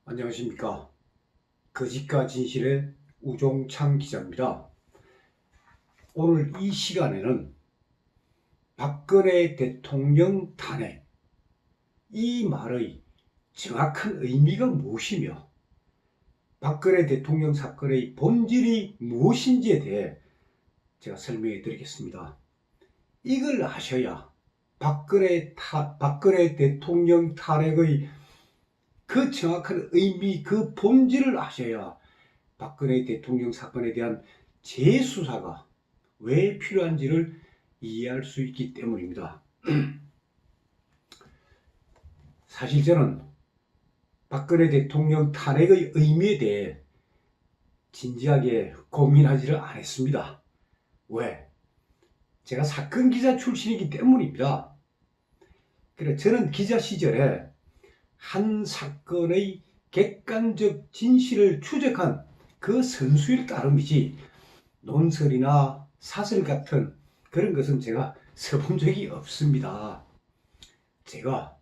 안녕하십니까. 거짓과 진실의 우종창 기자입니다. 오늘 이 시간에는 박근혜 대통령 탄핵, 이 말의 정확한 의미가 무엇이며 박근혜 대통령 사건의 본질이 무엇인지에 대해 제가 설명해 드리겠습니다. 이걸 아셔야 박근혜 대통령 탄핵의 그 정확한 의미, 그 본질을 아셔야 박근혜 대통령 사건에 대한 재수사가 왜 필요한지를 이해할 수 있기 때문입니다. 사실 저는 박근혜 대통령 탄핵의 의미에 대해 진지하게 고민하지를 않았습니다. 왜? 제가 사건 기자 출신이기 때문입니다. 그래, 저는 기자 시절에 한 사건의 객관적 진실을 추적한 그 선수일 따름이지 논설이나 사설 같은 그런 것은 제가 써본 적이 없습니다. 제가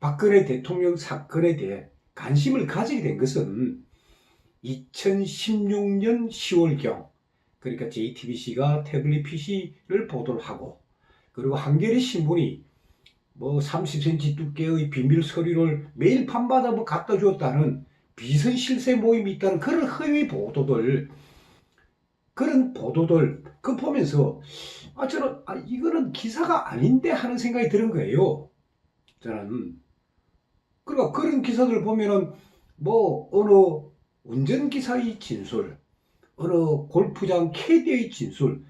박근혜 대통령 사건에 대해 관심을 가지게 된 것은 2016년 10월경, 그러니까 JTBC가 태블릿 PC를 보도를 하고, 그리고 한겨레 신문이 30cm 두께의 비밀 서류를 매일 밤마다 갖다 주었다는 비선 실세 모임이 있다는 그런 허위 보도들, 그 보면서 저는 이거는 기사가 아닌데 하는 생각이 드는 거예요. 저는 그러니까 그런 기사들을 보면은 어느 운전기사의 진술, 어느 골프장 캐디의 진술,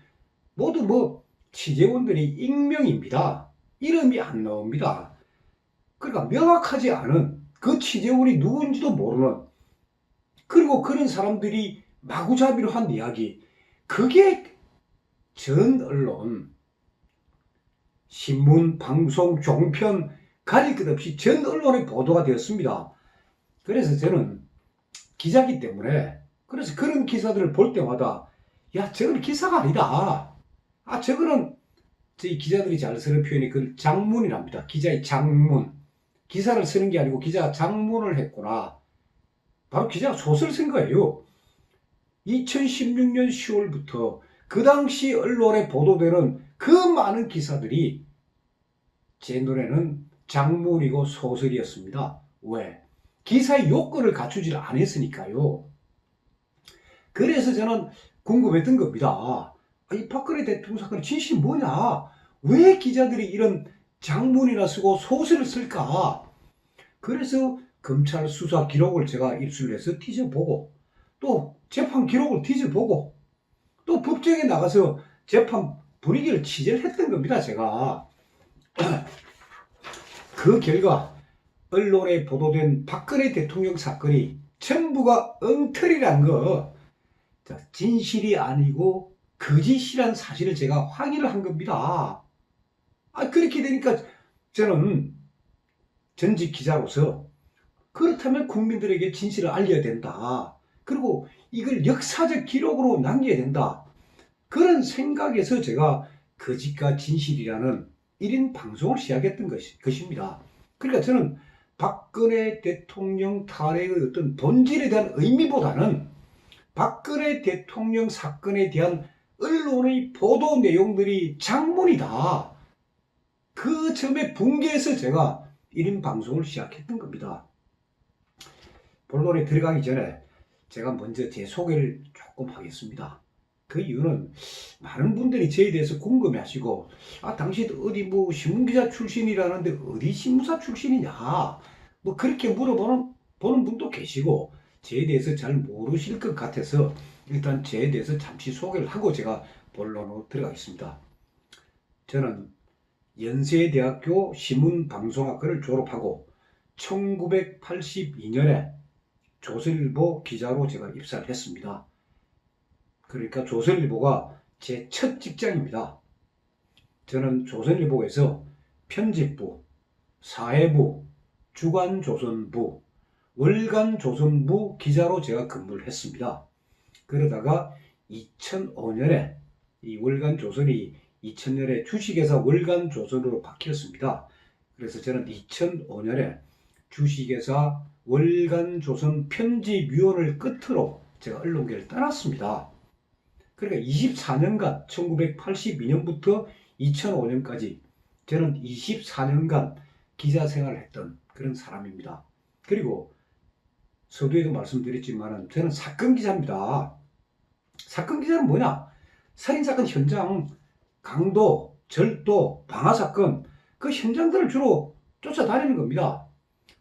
모두 취재원들이 익명입니다. 이름이 안 나옵니다. 그러니까 명확하지 않은 그 취재원이 누군지도 모르는, 그리고 그런 사람들이 마구잡이로 한 이야기, 그게 전 언론, 신문, 방송, 종편 가릴 것 없이 전 언론에 보도가 되었습니다. 그래서 저는 기자이기 때문에, 그래서 그런 기사들을 볼 때마다 저건 기사가 아니다. 저거는 저희 기자들이 잘 쓰는 표현이 그 장문이랍니다. 기자의 장문. 기사를 쓰는 게 아니고 기자가 장문을 했구나. 바로 기자가 소설을 쓴 거예요. 2016년 10월부터 그 당시 언론에 보도되는 그 많은 기사들이 제 눈에는 장문이고 소설이었습니다. 왜? 기사의 요건을 갖추지 않았으니까요. 그래서 저는 궁금했던 겁니다. 이 박근혜 대통령 사건의 진실이 뭐냐? 왜 기자들이 이런 장문이나 쓰고 소설을 쓸까? 그래서 검찰 수사 기록을 제가 입수를 해서 뒤져보고, 또 재판 기록을 뒤져보고, 또 법정에 나가서 재판 분위기를 취재를 했던 겁니다, 제가. 그 결과 언론에 보도된 박근혜 대통령 사건이 전부가 엉터리란 거, 진실이 아니고 거짓이란 사실을 제가 확인을 한 겁니다. 그렇게 되니까 저는 전직 기자로서 그렇다면 국민들에게 진실을 알려야 된다. 그리고 이걸 역사적 기록으로 남겨야 된다. 그런 생각에서 제가 거짓과 진실이라는 1인 방송을 시작했던 것입니다. 그러니까 저는 박근혜 대통령 탄핵의 어떤 본질에 대한 의미보다는 박근혜 대통령 사건에 대한 언론의 보도 내용들이 장문이다. 그 점에 분개해서 제가 1인 방송을 시작했던 겁니다. 본론에 들어가기 전에 제가 먼저 제 소개를 조금 하겠습니다. 그 이유는 많은 분들이 저에 대해서 궁금해하시고, 당신 어디 신문기자 출신이라는데 어디 신문사 출신이냐, 그렇게 물어보는 분도 계시고, 저에 대해서 잘 모르실 것 같아서 일단 저에 대해서 잠시 소개를 하고 제가 본론으로 들어가겠습니다. 저는 연세대학교 신문방송학과를 졸업하고 1982년에 조선일보 기자로 제가 입사를 했습니다. 그러니까 조선일보가 제 첫 직장입니다. 저는 조선일보에서 편집부, 사회부, 주간조선부, 월간조선부 기자로 제가 근무를 했습니다. 그러다가 2005년에 이 월간조선이 2000년에 주식회사 월간조선으로 바뀌었습니다. 그래서 저는 2005년에 주식회사 월간조선 편집위원을 끝으로 제가 언론계를 떠났습니다. 그러니까 24년간 1982년부터 2005년까지 저는 24년간 기자 생활을 했던 그런 사람입니다. 그리고 서두에도 말씀드렸지만 저는 사건 기자입니다. 사건 기자는 뭐냐? 살인사건 현장, 강도, 절도, 방화사건 그 현장들을 주로 쫓아다니는 겁니다.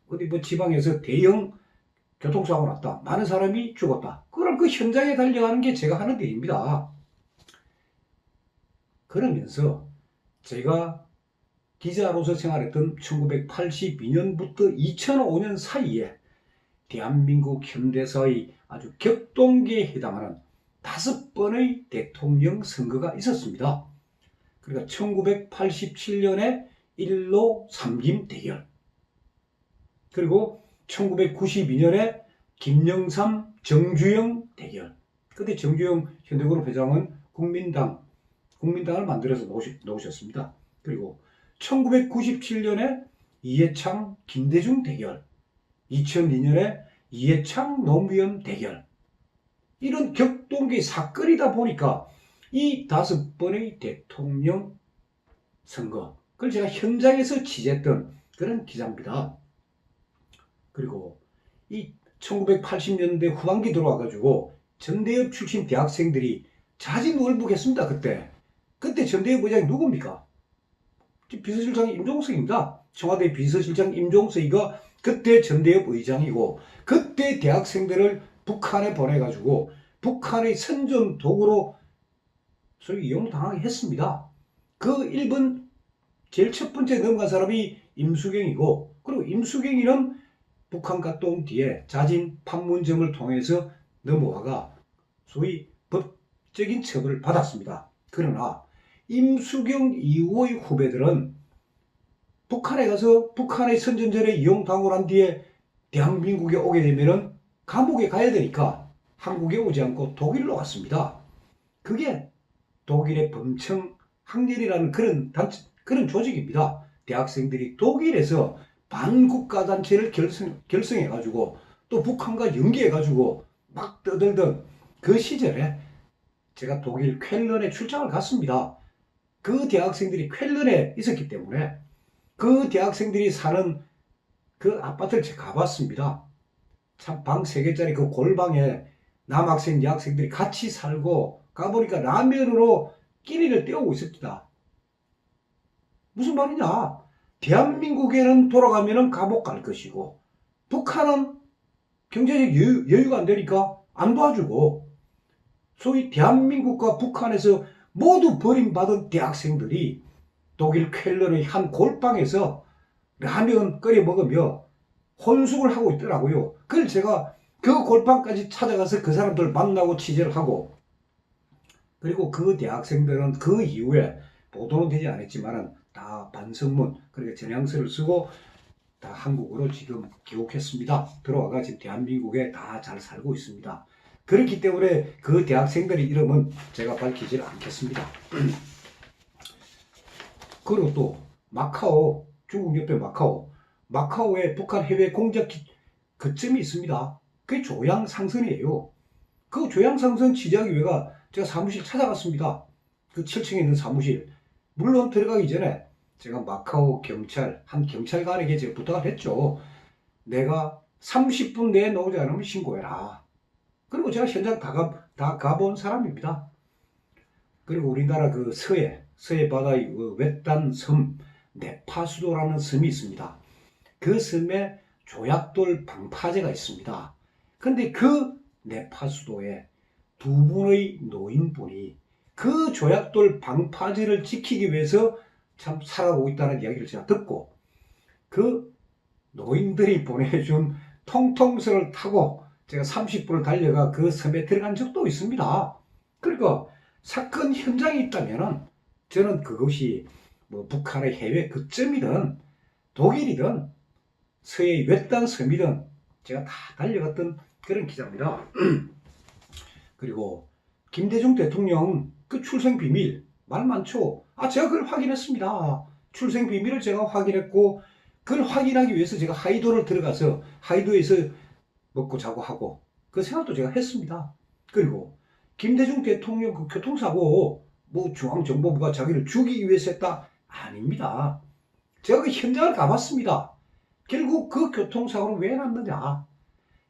어디 뭐 지방에서 대형 교통사고가 났다. 많은 사람이 죽었다. 그럼 그 현장에 달려가는 게 제가 하는 일입니다. 그러면서 제가 기자로서 생활했던 1982년부터 2005년 사이에 대한민국 현대사의 아주 격동기에 해당하는 5번의 대통령 선거가 있었습니다. 그러니까 1987년에 1로 3김 대결, 그리고 1992년에 김영삼, 정주영 대결. 그때 정주영 현대그룹 회장은 국민당을 만들어서 놓으셨습니다. 그리고 1997년에 이해창, 김대중 대결, 2002년에 이해창, 노무현 대결. 이런 격동기 사건이다 보니까 이 5번의 대통령 선거, 그걸 제가 현장에서 취재했던 그런 기자입니다. 그리고 이 1980년대 후반기 들어와가지고 전대협 출신 대학생들이 자진월북했습니다. 그때 전대협 의장이 누굽니까? 비서실장 임종석입니다. 청와대 비서실장 임종석이가 그때 전대협 의장이고, 그때 대학생들을 북한에 보내가지고 북한의 선전 도구로 소위 이용당하게 했습니다. 그 일본 제일 첫 번째 넘어간 사람이 임수경이고, 그리고 임수경이는 북한 갔다 온 뒤에 자진 판문점을 통해서 넘어와가 소위 법적인 처벌을 받았습니다. 그러나 임수경 이후의 후배들은 북한에 가서 북한의 선전전에 이용당하고 난 뒤에 대한민국에 오게 되면은 감옥에 가야 되니까 한국에 오지 않고 독일로 갔습니다. 그게 독일의 범청 학렬이라는 그런 조직입니다. 대학생들이 독일에서 반국가단체를 결성해가지고 또 북한과 연계해가지고 막 떠들던 그 시절에 제가 독일 쾰른에 출장을 갔습니다. 그 대학생들이 쾰른에 있었기 때문에 그 대학생들이 사는 그 아파트를 제가 가봤습니다. 참 방 3개짜리 그 골방에 남학생, 여학생들이 같이 살고 가보니까 라면으로 끼니를 때우고 있습니다. 무슨 말이냐? 대한민국에는 돌아가면 감옥 갈 것이고 북한은 경제적 여유가 안 되니까 안 도와주고, 소위 대한민국과 북한에서 모두 버림받은 대학생들이 독일 쾰른의 한 골방에서 라면 끓여 먹으며 혼숙을 하고 있더라고요. 그걸 제가 그 골방까지 찾아가서 그 사람들 만나고 취재를 하고, 그리고 그 대학생들은 그 이후에 보도는 되지 않았지만 다 반성문, 그러니까 전향서를 쓰고 다 한국으로 지금 귀국했습니다. 들어와가 지금 대한민국에 다 잘 살고 있습니다. 그렇기 때문에 그 대학생들의 이름은 제가 밝히지 않겠습니다. 그리고 또 마카오, 중국 옆에 마카오에 북한 해외 공작 거점이 있습니다. 그게 조양상선이에요. 그 조양상선 취재하기 위해가 제가 사무실 찾아갔습니다. 그 7층에 있는 사무실. 물론 들어가기 전에 제가 마카오 한 경찰관에게 제가 부탁을 했죠. 내가 30분 내에 나오지 않으면 신고해라. 그리고 제가 현장 다 가본 사람입니다. 그리고 우리나라 그 서해 바다의 외딴 섬 네파수도라는 섬이 있습니다. 그 섬에 조약돌 방파제가 있습니다. 근데 그 네파수도에 2분의 노인분이 그 조약돌 방파제를 지키기 위해서 참 살아오고 있다는 이야기를 제가 듣고, 그 노인들이 보내준 통통선을 타고 제가 30분을 달려가 그 섬에 들어간 적도 있습니다. 그러니까 사건 현장에 있다면은 저는 그것이 뭐 북한의 해외 거점이든 독일이든 서해의 외딴 섬이든 제가 다 달려갔던 그런 기자입니다. 그리고 김대중 대통령 그 출생 비밀 말 많죠. 제가 그걸 확인했습니다. 출생 비밀을 제가 확인했고 그걸 확인하기 위해서 제가 하이도를 들어가서 하이도에서 먹고 자고 하고 그 생각도 제가 했습니다. 그리고 김대중 대통령 그 교통사고 뭐 중앙정보부가 자기를 죽이기 위해서 했다? 아닙니다. 제가 그 현장을 가봤습니다. 결국 그 교통사고를 왜 났느냐?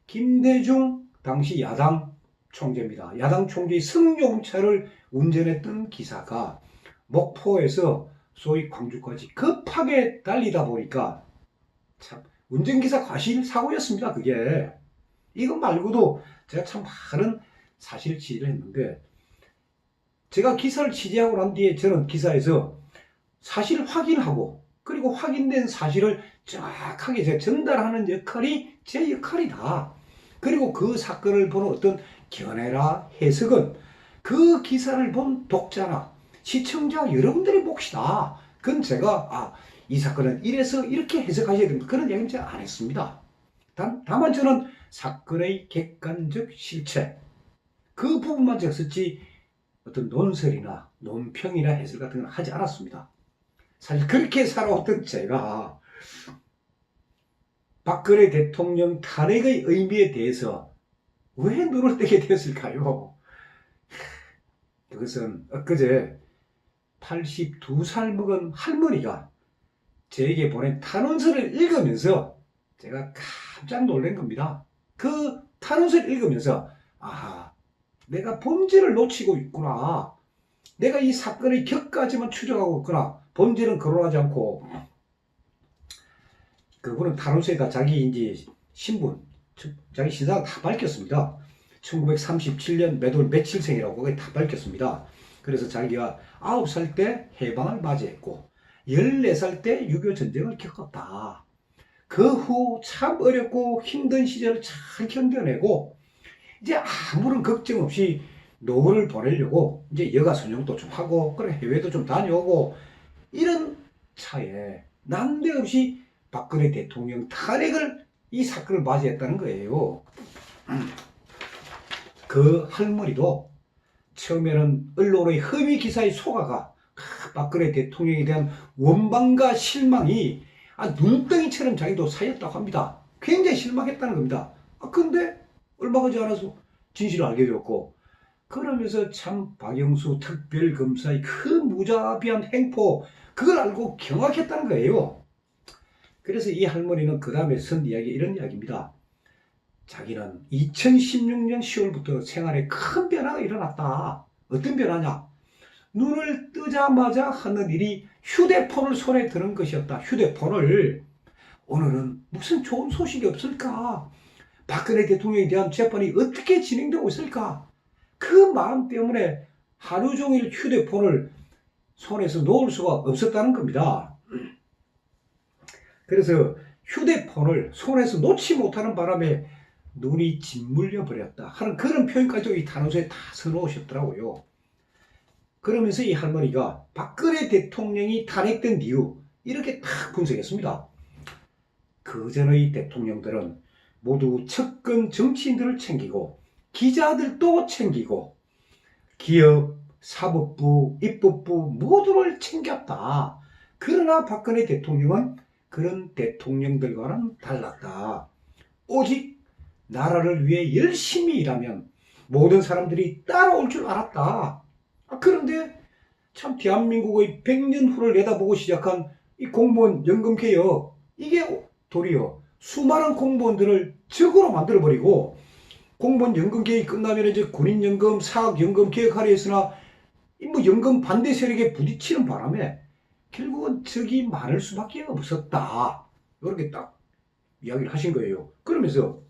김대중 당시 야당 총재입니다. 야당 총재의 승용차를 운전했던 기사가 목포에서 소위 광주까지 급하게 달리다 보니까 참 운전기사 과실 사고였습니다. 그게 이거 말고도 제가 참 많은 사실 취재를 했는데 제가 기사를 취재하고 난 뒤에 저는 기사에서 사실 확인하고 그리고 확인된 사실을 정확하게 제가 전달하는 역할이 제 역할이다. 그리고 그 사건을 보는 어떤 견해나 해석은 그 기사를 본 독자나 시청자 여러분들의 몫이다. 그건 제가 이 사건은 이래서 이렇게 해석하셔야 됩니다. 그런 얘기는 제가 안 했습니다. 다만 저는 사건의 객관적 실체 그 부분만 제가 썼지 어떤 논설이나 논평이나 해설 같은 건 하지 않았습니다. 사실 그렇게 살아왔던 제가 박근혜 대통령 탄핵의 의미에 대해서 왜 눈을 뜨게 되었을까요? 그것은 엊그제 82살 먹은 할머니가 저에게 보낸 탄원서를 읽으면서 제가 깜짝 놀란 겁니다. 그 탄원서를 읽으면서 내가 본질을 놓치고 있구나. 내가 이 사건의 격까지만 추적하고 있구나. 본질은 거론하지 않고 그분은 탄원서에다 자기 이제 신분, 자기 신상을 다 밝혔습니다. 1937년 몇 월 며칠생이라고 그게 다 밝혔습니다. 그래서 자기가 9살 때 해방을 맞이했고 14살 때 6.25 전쟁을 겪었다. 그 후 참 어렵고 힘든 시절을 잘 견뎌내고 이제 아무런 걱정 없이 노후를 보내려고 이제 여가선용도 좀 하고 그래 해외도 좀 다녀오고 이런 차에 난데없이 박근혜 대통령 탄핵을 이 사건을 맞이했다는 거예요. 그 할머니도 처음에는 언론의 허위 기사에 속아가 박근혜 대통령에 대한 원망과 실망이 눈덩이처럼 자기도 쌓였다고 합니다. 굉장히 실망했다는 겁니다. 근데 얼마 가지 않아서 진실을 알게 되었고 그러면서 참 박영수 특별검사의 그 무자비한 행포 그걸 알고 경악했다는 거예요. 그래서 이 할머니는 그 다음에 쓴 이야기 이런 이야기입니다. 자기는 2016년 10월부터 생활에 큰 변화가 일어났다. 어떤 변화냐? 눈을 뜨자마자 하는 일이 휴대폰을 손에 드는 것이었다. 휴대폰을. 오늘은 무슨 좋은 소식이 없을까? 박근혜 대통령에 대한 재판이 어떻게 진행되고 있을까? 그 마음 때문에 하루 종일 휴대폰을 손에서 놓을 수가 없었다는 겁니다. 그래서 휴대폰을 손에서 놓지 못하는 바람에 눈이 짓물려 버렸다 하는 그런 표현까지 이 탄원서에 다 써놓으셨더라고요. 그러면서 이 할머니가 박근혜 대통령이 탄핵된 이유 이렇게 딱 분석했습니다. 그 전의 대통령들은 모두 측근 정치인들을 챙기고 기자들도 챙기고 기업, 사법부, 입법부 모두를 챙겼다. 그러나 박근혜 대통령은 그런 대통령들과는 달랐다. 오직 나라를 위해 열심히 일하면 모든 사람들이 따라올 줄 알았다. 그런데 참 대한민국의 100년 후를 내다보고 시작한 이 공무원 연금 개혁 이게 도리어 수많은 공무원들을 적으로 만들어버리고 공무원 연금 개혁이 끝나면 이제 군인연금, 사학연금 개혁하려 했으나 뭐 연금 반대 세력에 부딪히는 바람에 결국은 적이 많을 수밖에 없었다. 이렇게 딱 이야기를 하신 거예요. 그러면서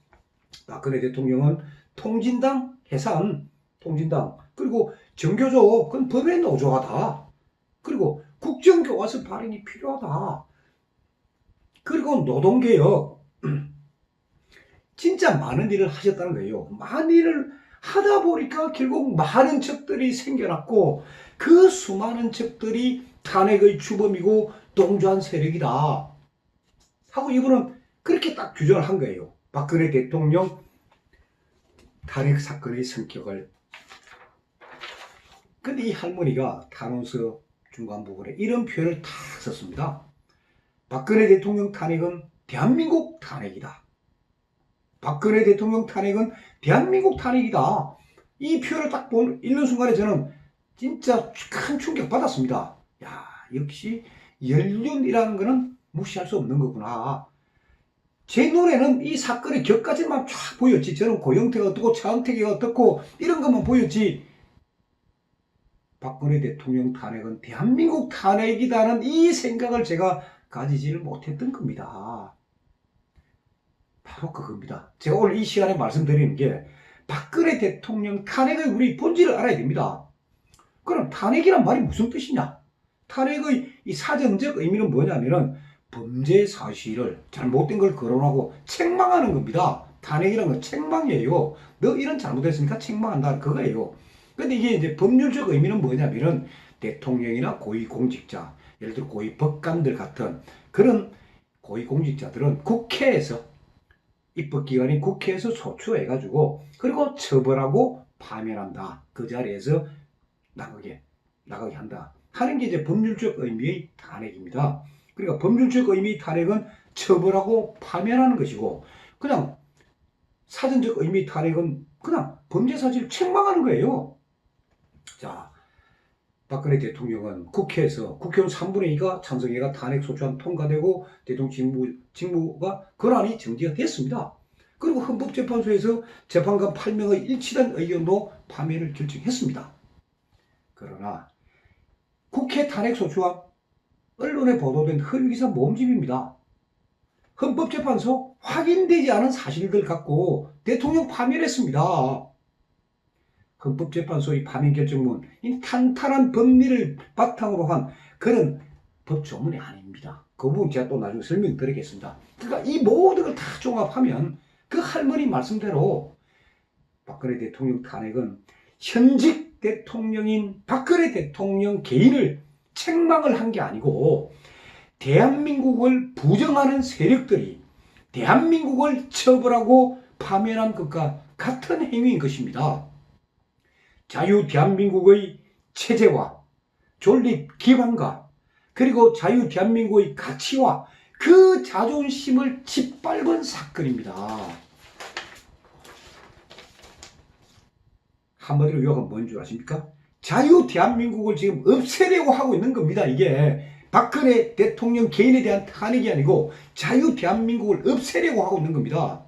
박근혜 대통령은 통진당 해산, 통진당 그리고 정교조 그건 법에 노조하다. 그리고 국정교과서 발행이 필요하다. 그리고 노동개혁 진짜 많은 일을 하셨다는 거예요. 많은 일을 하다 보니까 결국 많은 적들이 생겨났고 그 수많은 적들이 탄핵의 주범이고 동조한 세력이다 하고 이분은 그렇게 딱 규정을 한 거예요. 박근혜 대통령 탄핵 사건의 성격을. 근데 이 할머니가 탄원서 중간 부분에 이런 표현을 다 썼습니다. 박근혜 대통령 탄핵은 대한민국 탄핵이다. 박근혜 대통령 탄핵은 대한민국 탄핵이다. 이 표를 딱 읽는 순간에 저는 진짜 큰 충격 받았습니다. 야, 역시 연륜이라는 거는 무시할 수 없는 거구나. 제 눈에는 이 사건의 격까지만 쫙 보였지. 저는 고영태가 어떻고 차은택이가 어떻고 이런 것만 보였지. 박근혜 대통령 탄핵은 대한민국 탄핵이다는 이 생각을 제가 가지지를 못했던 겁니다. 바로 그겁니다. 제가 오늘 이 시간에 말씀드리는 게 박근혜 대통령 탄핵의 우리 본질을 알아야 됩니다. 그럼 탄핵이란 말이 무슨 뜻이냐? 탄핵의 이 사전적 의미는 뭐냐면은 범죄 사실을 잘못된 걸 거론하고 책망하는 겁니다. 탄핵이라는 건 책망이에요. 너 이런 잘못했으니까 책망한다. 그거예요. 근데 이게 이제 법률적 의미는 뭐냐면은 대통령이나 고위공직자, 예를 들어 고위법관들 같은 그런 고위공직자들은 국회에서 입법기관인 국회에서 소추해가지고 그리고 처벌하고 파면한다. 그 자리에서 나가게 한다. 하는 게 이제 법률적 의미의 탄핵입니다. 그러니까 법률적 의미의 탄핵은 처벌하고 파면하는 것이고 그냥 사전적 의미의 탄핵은 그냥 범죄 사실을 책망하는 거예요. 자, 박근혜 대통령은 국회에서 국회의원 3분의 2가 찬성해가 탄핵소추안 통과되고 대통령 직무가 권한이 정지가 됐습니다. 그리고 헌법재판소에서 재판관 8명의 일치된 의견으로 파면을 결정했습니다. 그러나 국회 탄핵소추안 언론에 보도된 허위기사 모음집입니다. 헌법재판소 확인되지 않은 사실들 갖고 대통령 파면했습니다. 헌법재판소의 파면 결정문, 이 탄탄한 법리를 바탕으로 한 그런 법조문이 아닙니다. 그 부분 제가 또 나중에 설명드리겠습니다. 그러니까 이 모든 걸 다 종합하면 그 할머니 말씀대로 박근혜 대통령 탄핵은 현직 대통령인 박근혜 대통령 개인을 책망을 한 게 아니고 대한민국을 부정하는 세력들이 대한민국을 처벌하고 파면한 것과 같은 행위인 것입니다. 자유 대한민국의 체제와 존립 기반과 그리고 자유 대한민국의 가치와 그 자존심을 짓밟은 사건입니다. 한마디로 요약하면 뭔 줄 아십니까? 자유 대한민국을 지금 없애려고 하고 있는 겁니다. 이게 박근혜 대통령 개인에 대한 탄핵이 아니고 자유 대한민국을 없애려고 하고 있는 겁니다.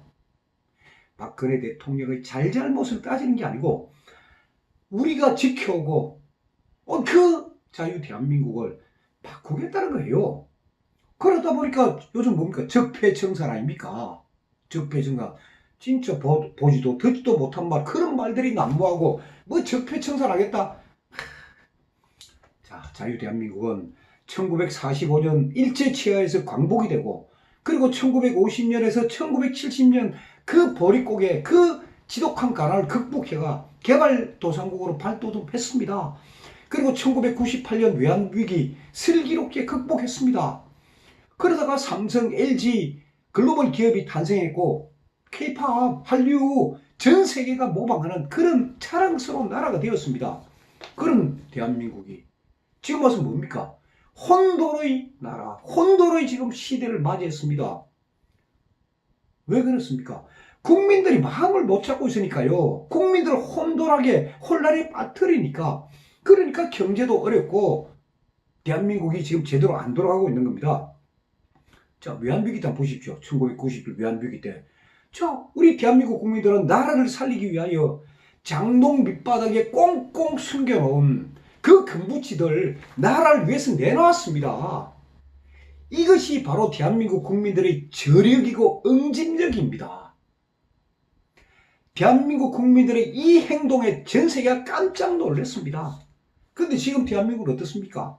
박근혜 대통령의 잘잘못을 따지는 게 아니고 우리가 지켜오고 그 자유 대한민국을 바꾸겠다는 거예요. 그러다 보니까 요즘 뭡니까? 적폐청산 아닙니까? 적폐청산. 진짜 보지도 듣지도 못한 말 그런 말들이 난무하고 뭐 적폐청산하겠다. 자, 자유 대한민국은 1945년 일제치하에서 광복이 되고 그리고 1950년에서 1970년 그 보릿고개 그 지독한 가난을 극복해가 개발도상국으로 발돋움했습니다. 그리고 1998년 외환위기 슬기롭게 극복했습니다. 그러다가 삼성, LG 글로벌 기업이 탄생했고 K-팝, 한류 전 세계가 모방하는 그런 자랑스러운 나라가 되었습니다. 그런 대한민국이 지금 와서 뭡니까? 혼돈의 나라, 혼돈의 지금 시대를 맞이했습니다. 왜 그렇습니까? 국민들이 마음을 못 잡고 있으니까요. 국민들을 혼돈하게 혼란에 빠뜨리니까 그러니까 경제도 어렵고 대한민국이 지금 제대로 안 돌아가고 있는 겁니다. 자, 외환위기 때 보십시오. 1990년 외환위기 때. 자, 우리 대한민국 국민들은 나라를 살리기 위하여 장롱 밑바닥에 꽁꽁 숨겨놓은 그 금부치들 나라를 위해서 내놓았습니다. 이것이 바로 대한민국 국민들의 저력이고 응집력입니다. 대한민국 국민들의 이 행동에 전 세계가 깜짝 놀랐습니다. 그런데 지금 대한민국은 어떻습니까?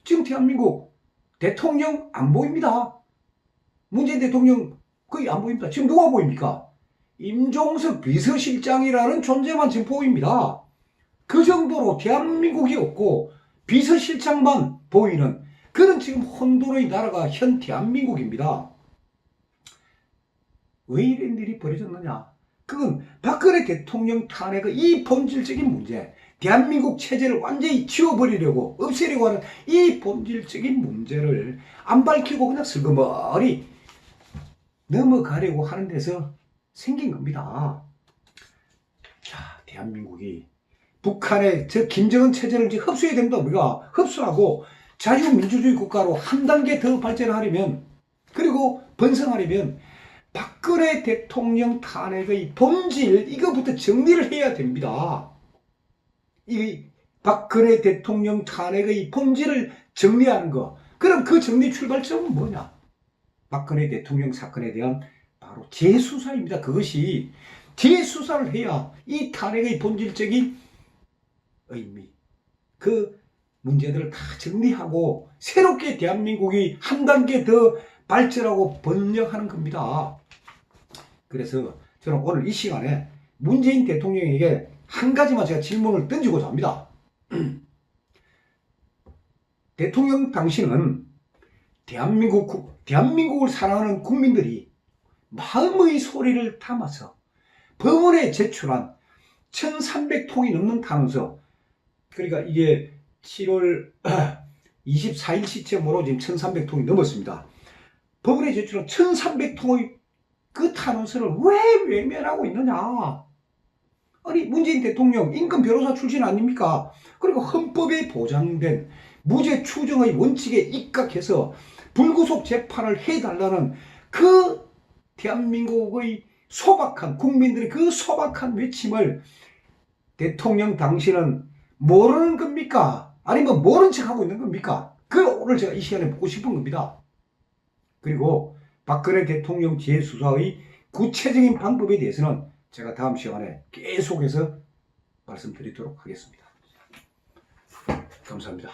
지금 대한민국 대통령 안 보입니다. 문재인 대통령 거의 안 보입니다. 지금 누가 보입니까? 임종석 비서실장이라는 존재만 지금 보입니다. 그 정도로 대한민국이 없고 비서실장만 보이는 그런 지금 혼돈의 나라가 현 대한민국입니다. 왜 이런 일이 벌어졌느냐? 그건 박근혜 대통령 탄핵의 이 본질적인 문제, 대한민국 체제를 완전히 지워버리려고 없애려고 하는 이 본질적인 문제를 안 밝히고 그냥 슬그머리 넘어가려고 하는 데서 생긴 겁니다. 자, 대한민국이 북한의 저 김정은 체제를 이제 흡수해야 됩니다. 우리가 흡수하고 자유민주주의 국가로 한 단계 더 발전하려면, 그리고 번성하려면 박근혜 대통령 탄핵의 본질, 이거부터 정리를 해야 됩니다. 이 박근혜 대통령 탄핵의 본질을 정리하는 거. 그럼 그 정리 출발점은 뭐냐? 박근혜 대통령 사건에 대한 바로 재수사입니다. 그것이 재수사를 해야 이 탄핵의 본질적인 의미, 그 문제들을 다 정리하고 새롭게 대한민국이 한 단계 더 발전하고 번영하는 겁니다. 그래서 저는 오늘 이 시간에 문재인 대통령에게 한 가지만 제가 질문을 던지고자 합니다. 대통령 당신은 대한민국을 사랑하는 국민들이 마음의 소리를 담아서 법원에 제출한 1300통이 넘는 탄원서, 그러니까 이게 7월 24일 시점으로 지금 1300통이 넘었습니다. 법원에 제출한 1300통의 그 탄원서를 왜 외면하고 있느냐? 아니, 문재인 대통령 인권 변호사 출신 아닙니까? 그리고 헌법에 보장된 무죄 추정의 원칙에 입각해서 불구속 재판을 해달라는 그 대한민국의 소박한 국민들의 그 소박한 외침을 대통령 당신은 모르는 겁니까? 아니면 모른 척하고 있는 겁니까? 그걸 오늘 제가 이 시간에 묻고 싶은 겁니다. 그리고 박근혜 대통령 재수사의 구체적인 방법에 대해서는 제가 다음 시간에 계속해서 말씀드리도록 하겠습니다. 감사합니다.